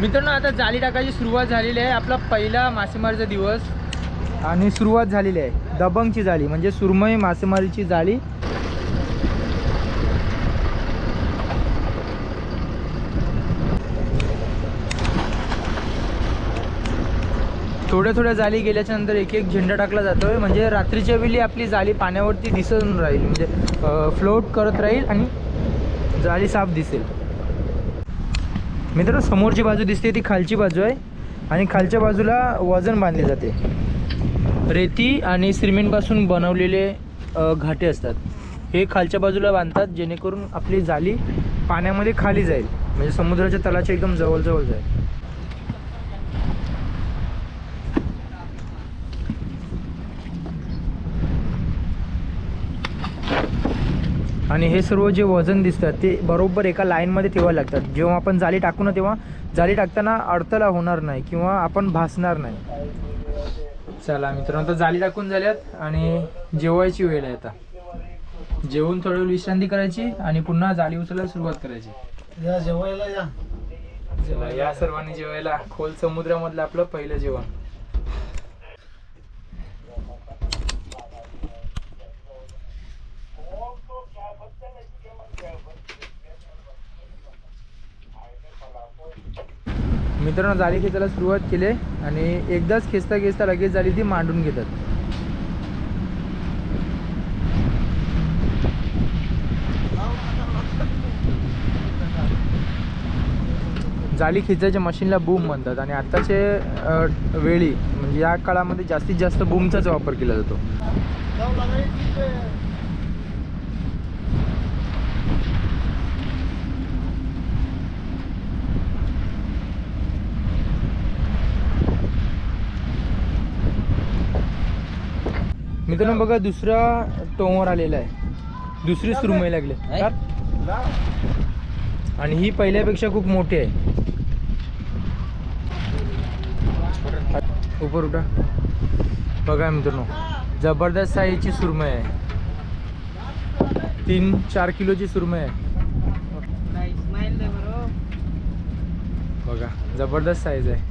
मित्रांनो आता जाळी टाकायची सुरुवात झालेली आहे. आपला पहिला मासेमारीचा दिवस आणि सुरुवात झालेली आहे. दबंगची जाळी म्हणजे सुरमई मासेमारीची जाळी. थोड्या जाळी गेल्याच्या नंतर एक एक झेंडा टाकला जातोय, म्हणजे रात्रीच्या वेळी आपली जाळी पाण्यावरती दिसून राहील, म्हणजे फ्लोट करत राहील आणि जाळी साफ दिसेल. मित्रांनो समोरची बाजू दिसते ती खालची बाजू आहे आणि खालच्या बाजूला वजन बांधले जाते. रेती आणि सिमेंटपासून बनवलेले घाटे असतात. हे खालच्या बाजूला बांधतात जेणेकरून आपली जाळी पाण्यामध्ये खाली जाईल, म्हणजे समुद्राच्या तलाच्या एकदम जवळ जाईल. आणि हे सर्व जे वजन दिसतात ते बरोबर एका लाईनमध्ये ठेवायला लागतात. जेव्हा आपण जाळी टाकू ना तेव्हा जाळी टाकताना अडथळा होणार नाही किंवा आपण भासणार नाही. चला मित्रांनो आता जाळी टाकून झाल्यात आणि जेवायची वेळ आहे. आता जेवून थोडी विश्रांती करायची आणि पुन्हा जाळी उचलायला सुरुवात करायची. या जेवायला या. चला या सर्वांनी जेवायला. खोल समुद्रामधलं आपलं पहिलं जेवण. मित्रांनो जाळी खेचायला सुरुवात केली आणि एकदाच खेचता लगेच जाळी ती मांडून घेतात. जाळी खेचायच्या मशीनला बूम म्हणतात आणि आत्ताचे वेळी म्हणजे या काळामध्ये जास्तीत जास्त बूमचाच वापर केला जातो. मित्रांनो बघा दुसरा टोंवर आलेला आहे. दुसरी सुरमई लागले आणि ही पहिल्यापेक्षा खूप मोठी आहे. उपर उठा. बघा मित्रांनो जबरदस्त साईजची सुरमई आहे. 3-4 किलोची सुरमई आहे. बघा जबरदस्त साईज आहे.